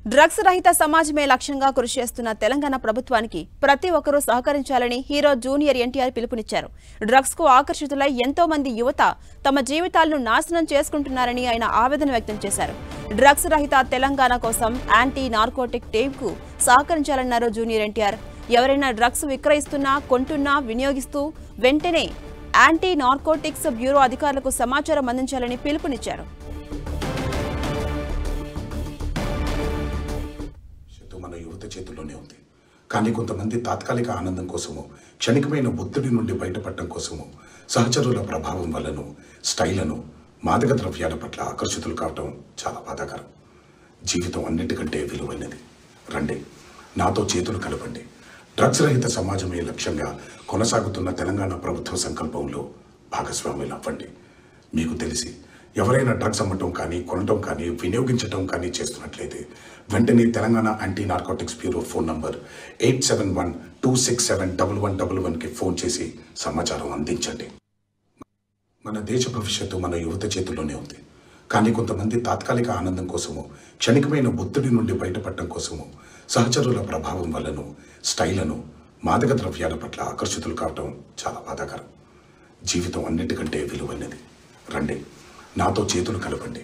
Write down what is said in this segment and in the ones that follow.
Drugs రహిత సమాజమే లక్ష్యంగా కృషి చేస్తున్న తెలంగాణ ప్రభుత్వానికి ప్రతి ఒక్కరూ సహకరించాలని హీరో జూనియర్ ఎన్టీఆర్ పిలుపునిచ్చారు. డ్రగ్స్ కు ఆకర్షితులై ఎంతో మంది యువత తమ జీవితాలను నాశనం చేసుకుంటున్నారని ఆయన ఆవేదన వ్యక్తం చేశారు. డ్రగ్స్ రహిత తెలంగాణ కోసం యాంటీ నార్కోటిక్ టీమ్ కు సహకరించాలన్నారు జూనియర్ ఎన్టీఆర్. ఎవరైనా డ్రగ్స్ విక్రయిస్తున్నా, కొంటున్నా, వినియోగిస్తూ వెంటనే యాంటీ నార్కోటిక్స్ బ్యూరో అధికారులకు సమాచారం అందించాలని పిలుపునిచ్చారు. మన యువత చేతుల్లోనే ఉంది. కానీ కొంతమంది తాత్కాలిక ఆనందం కోసము, క్షణికమైన ఒత్తిడి నుండి బయటపడటం కోసము, సహచరుల ప్రభావం వల్లను, స్టైలను, మాదక ద్రవ్యాల పట్ల ఆకర్షితులు కావటం చాలా బాధాకరం. జీవితం అన్నిటికంటే విలువైనది. రండి, నాతో చేతులు కలపండి. డ్రగ్స్ రహిత సమాజమే లక్ష్యంగా కొనసాగుతున్న తెలంగాణ ప్రభుత్వ సంకల్పంలో భాగస్వాములు అవ్వండి. మీకు తెలిసి ఎవరైనా డ్రగ్స్ అమ్మటం కానీ, కొనటం కానీ, వినియోగించటం కానీ చేస్తున్నట్లయితే వెంటనే Telangana anti narcotics bureau phone number 8712671111కి ఫోన్ చేసి సమాచారం అందించండి. మన దేశ భవిష్యత్తు మన యువత చేతుల్లోనే ఉంది. కానీ కొంతమంది తాత్కాలిక ఆనందం కోసము, క్షణికమైన ఒత్తిడి నుండి బయటపడటం కోసము, సహచరుల ప్రభావం వల్లను, స్టైలను, మాదక ద్రవ్యాల పట్ల ఆకర్షితులు కావటం చాలా బాధాకరం. జీవితం అన్నిటికంటే విలువైనది. రండి, నాతో చేతులు కలపండి.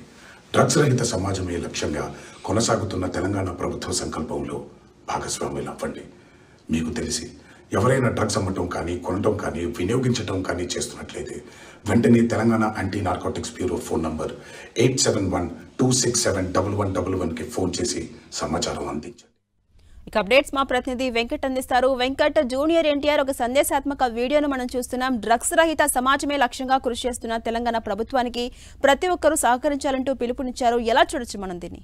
డ్రగ్స్ రహిత సమాజమే లక్ష్యంగా కొనసాగుతున్న తెలంగాణ ప్రభుత్వ సంకల్పంలో భాగస్వాములు అవ్వండి. మీకు తెలిసి ఎవరైనా డ్రగ్స్ అమ్మటం కానీ, కొనటం కానీ, వినియోగించటం కానీ చేస్తున్నట్లయితే వెంటనే Telangana anti narcotics bureau phone number 8712671111కి ఫోన్ చేసి సమాచారం అందించండి. ఇక అప్డేట్స్ మా ప్రతినిధి వెంకట్ అందిస్తారు. వెంకట్, జూనియర్ ఎన్టీఆర్ ఒక సందేశాత్మక వీడియోను మనం చూస్తున్నాం. డ్రగ్స్ రహిత సమాజమే లక్ష్యంగా కృషి చేస్తున్న తెలంగాణ ప్రభుత్వానికి ప్రతి ఒక్కరూ సహకరించాలంటూ పిలుపునిచ్చారు. ఎలా చూడొచ్చు మనం దీన్ని?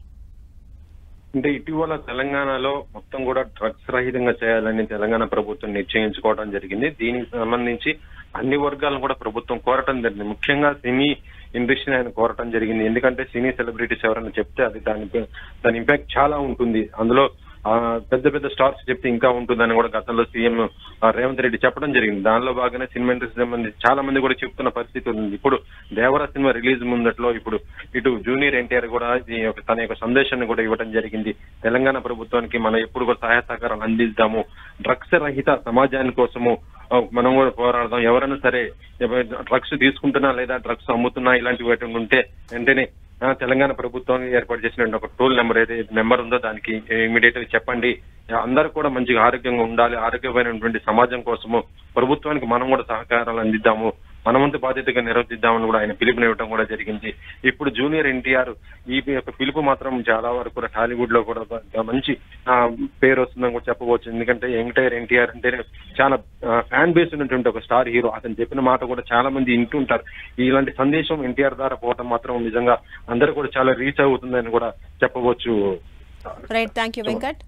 అంటే ఇటీవల తెలంగాణలో మొత్తం కూడా డ్రగ్స్ రహితంగా చేయాలని తెలంగాణ ప్రభుత్వం నిశ్చయించుకోవడం జరిగింది. దీనికి సంబంధించి అన్ని వర్గాలను కూడా ప్రభుత్వం కోరటం జరిగింది. ముఖ్యంగా సినీ ఇండస్ట్రీని ఆయన కోరటం జరిగింది. ఎందుకంటే సినీ సెలబ్రిటీస్ ఎవరైనా చెప్తే అది దాని ఇంపాక్ట్ చాలా ఉంటుంది. అందులో పెద్ద పెద్ద స్టార్స్ చెప్తే ఇంకా ఉంటుందని కూడా గతంలో సీఎం రేవంత్ రెడ్డి చెప్పడం జరిగింది. దానిలో భాగంగా సినిమా ఇండస్ట్రీ సంబంధించి చాలా మంది కూడా చెప్తున్న పరిస్థితి ఉంది. ఇప్పుడు దేవరా సినిమా రిలీజ్ ముందట్లో ఇప్పుడు ఇటు జూనియర్ ఎన్టీఆర్ కూడా తన యొక్క సందేశాన్ని కూడా ఇవ్వడం జరిగింది. తెలంగాణ ప్రభుత్వానికి మనం ఎప్పుడు కూడా సహాయ సహకారాలు అందిద్దాము, డ్రగ్స్ రహిత సమాజాని కోసము మనం కూడా పోరాడదాం. ఎవరైనా సరే డ్రగ్స్ తీసుకుంటున్నా లేదా డ్రగ్స్ అమ్ముతున్నా ఇలాంటివి ఉంటే వెంటనే తెలంగాణ ప్రభుత్వం ఏర్పాటు చేసిన ఒక టోల్ నెంబర్ ఏదైతే నెంబర్ ఉందో దానికి ఇమీడియట్ గా చెప్పండి. అందరూ కూడా మంచిగా ఆరోగ్యంగా ఉండాలి. ఆరోగ్యమైనటువంటి సమాజం కోసము ప్రభుత్వానికి మనం కూడా సహకారాలు అందిద్దాము, మనమంతా బాధ్యతగా నిర్వర్తిద్దామని కూడా ఆయన పిలుపునివ్వడం కూడా జరిగింది. ఇప్పుడు జూనియర్ ఎన్టీఆర్ ఈ యొక్క పిలుపు మాత్రం చాలా వరకు కూడా టాలీవుడ్ లో కూడా మంచి పేరు వస్తుందని కూడా చెప్పవచ్చు. ఎందుకంటే యంగ్టైర్ ఎన్టీఆర్ అంటే చాలా ఫ్యాన్ బేస్ ఉన్నటువంటి ఒక స్టార్ హీరో. అతను చెప్పిన మాట కూడా చాలా మంది వింటుంటారు. ఇలాంటి సందేశం ఎన్టీఆర్ ద్వారా పోవటం మాత్రం నిజంగా అందరూ కూడా చాలా రీచ్ అవుతుందని కూడా చెప్పవచ్చు. Right, thank you Venkat.